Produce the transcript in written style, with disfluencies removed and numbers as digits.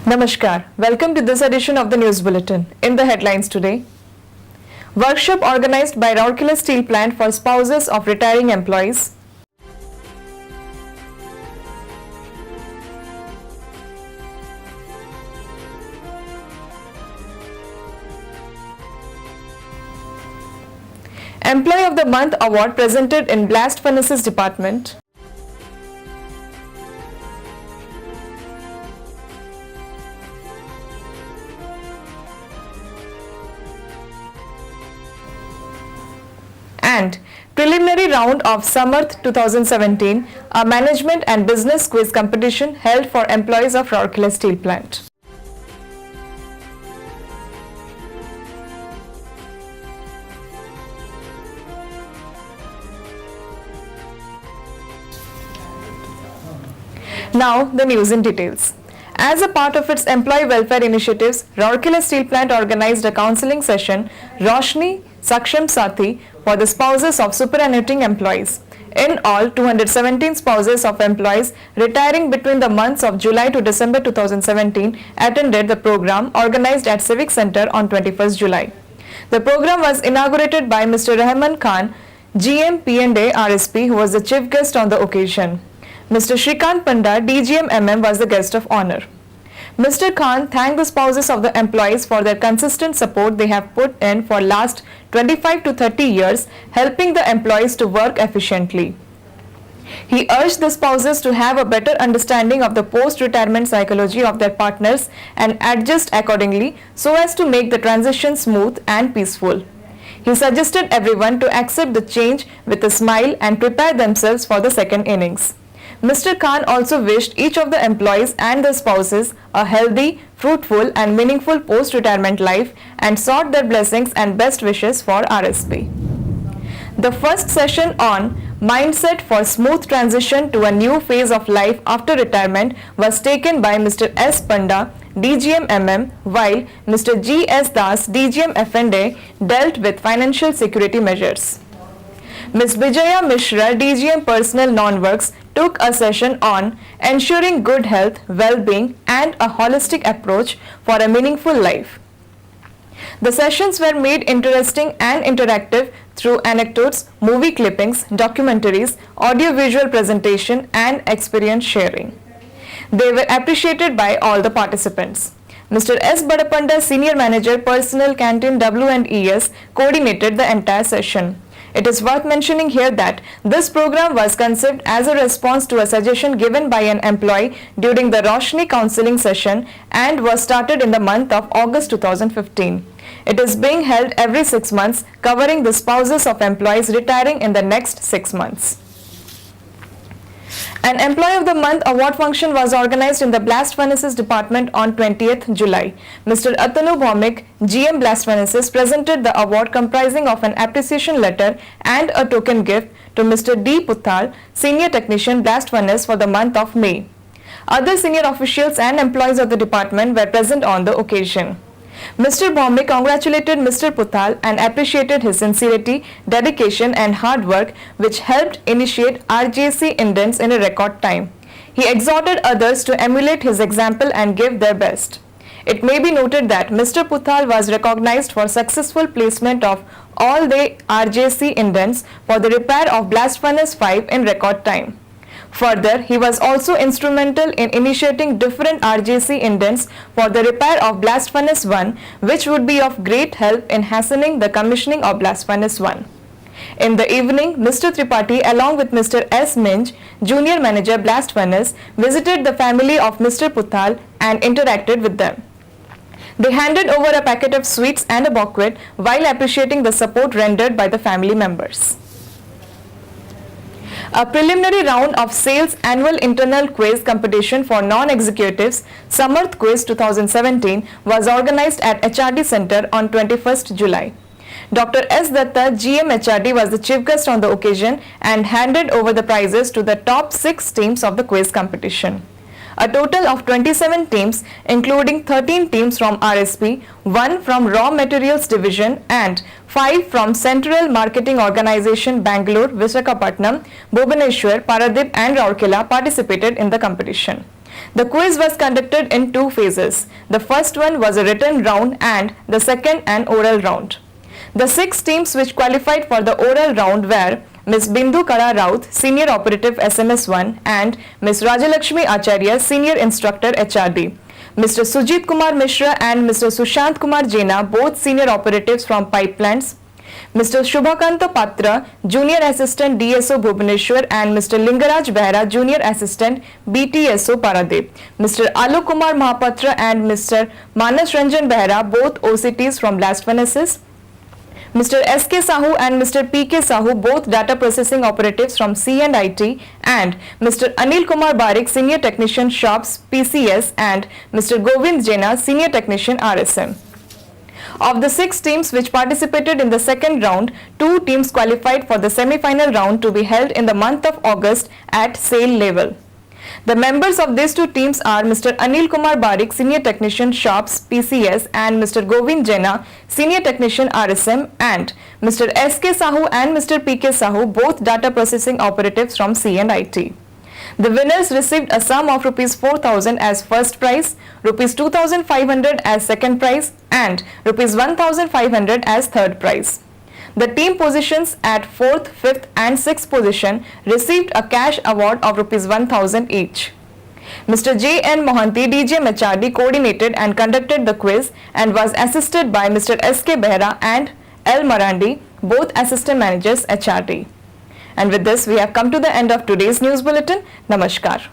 Namaskar. Welcome to this edition of the News Bulletin. In the headlines today, workshop organized by Rourkela Steel Plant for spouses of retiring employees. Employee of the Month Award presented in Blast Furnaces Department. And preliminary round of Samarth 2017, a management and business quiz competition held for employees of Rourkela Steel Plant. Now the news in details. As a part of its employee welfare initiatives, Rourkela Steel Plant organized a counseling session, Roshni Saksham Sathi, for the spouses of superannuating employees. In all, 217 spouses of employees retiring between the months of July to December 2017 attended the program organized at Civic Center on 21st July. The program was inaugurated by Mr. Rahman Khan, GM P&A RSP, who was the chief guest on the occasion. Mr. Shrikant Panda, DGM MM, was the guest of honor. Mr. Khan thanked the spouses of the employees for their consistent support they have put in for last 25 to 30 years, helping the employees to work efficiently. He urged the spouses to have a better understanding of the post-retirement psychology of their partners and adjust accordingly so as to make the transition smooth and peaceful. He suggested everyone to accept the change with a smile and prepare themselves for the second innings. Mr. Khan also wished each of the employees and their spouses a healthy, fruitful and meaningful post-retirement life and sought their blessings and best wishes for RSP. The first session on Mindset for Smooth Transition to a New Phase of Life After Retirement was taken by Mr. S. Panda, DGM MM, while Mr. G. S. Das, DGM F&A, dealt with financial security measures. Ms. Vijaya Mishra, DGM Personnel Non-Works, took a session on ensuring good health, well-being and a holistic approach for a meaningful life. The sessions were made interesting and interactive through anecdotes, movie clippings, documentaries, audio-visual presentation and experience sharing. They were appreciated by all the participants. Mr. S. Badapanda, Senior Manager, Personnel Canteen W&ES, coordinated the entire session. It is worth mentioning here that this program was conceived as a response to a suggestion given by an employee during the Roshni counseling session and was started in the month of August 2015. It is being held every 6 months, covering the spouses of employees retiring in the next 6 months. An Employee of the Month award function was organized in the Blast Furnaces Department on 20th July. Mr. Atanu Bhaumik, GM Blast Furnaces, presented the award comprising of an appreciation letter and a token gift to Mr. D. Puthal, Senior Technician Blast Furnace, for the month of May. Other senior officials and employees of the department were present on the occasion. Mr. Bhaumik congratulated Mr. Puthal and appreciated his sincerity, dedication and hard work which helped initiate RJC indents in a record time. He exhorted others to emulate his example and give their best. It may be noted that Mr. Puthal was recognized for successful placement of all the RJC indents for the repair of Blast Furnace 5 in record time. Further, he was also instrumental in initiating different RJC indents for the repair of Blast Furnace 1, which would be of great help in hastening the commissioning of Blast Furnace 1. In the evening, Mr. Tripathi along with Mr. S. Minj, Junior Manager Blast Furnace, visited the family of Mr. Puthal and interacted with them. They handed over a packet of sweets and a bouquet while appreciating the support rendered by the family members. A preliminary round of Sales Annual Internal Quiz Competition for Non-Executives, Samarth Quiz 2017, was organized at HRD Center on 21st July. Dr. S. Datta, GM HRD, was the chief guest on the occasion and handed over the prizes to the top 6 teams of the quiz competition. A total of 27 teams, including 13 teams from RSP, 1 from Raw Materials Division and 5 from Central Marketing Organization Bangalore, Visakhapatnam, Bhubaneswar, Paradip and Rourkela, participated in the competition. The quiz was conducted in two phases. The first one was a written round and the second an oral round. The 6 teams which qualified for the oral round were Ms. Bindu Kara Raut, Senior Operative SMS1 and Ms. Rajalakshmi Acharya, Senior Instructor HRD. Mr. Sujit Kumar Mishra and Mr. Sushant Kumar Jaina, both Senior Operatives from Pipelines. Mr. Shubhakanta Patra, Junior Assistant DSO Bhubaneswar and Mr. Lingaraj Behra, Junior Assistant BTSO Paradip. Mr. Alok Kumar Mahapatra and Mr. Manas Ranjan Behra, both OCTs from Blast Furnaces. Mr. S.K. Sahu and Mr. P.K. Sahu, both data processing operatives from C&IT, and Mr. Anil Kumar Barik, Senior Technician Shops PCS, and Mr. Govind Jaina, Senior Technician RSM. Of the 6 teams which participated in the second round, 2 teams qualified for the semi-final round to be held in the month of August at SAIL level. The members of these 2 teams are Mr. Anil Kumar Barik, Senior Technician Shops PCS, and Mr. Govind Jaina, Senior Technician RSM, and Mr. S.K. Sahu and Mr. P.K. Sahu, both data processing operatives from C&IT. The winners received a sum of Rs 4,000 as first prize, Rs 2,500 as second prize, and Rs 1,500 as third prize. The team positions at 4th, 5th and 6th position received a cash award of Rs 1,000 each. Mr. J. N. Mohanty, DGM HRD, coordinated and conducted the quiz and was assisted by Mr. S. K. Behra and L. Marandi, both Assistant Managers HRD. And with this, we have come to the end of today's news bulletin. Namaskar.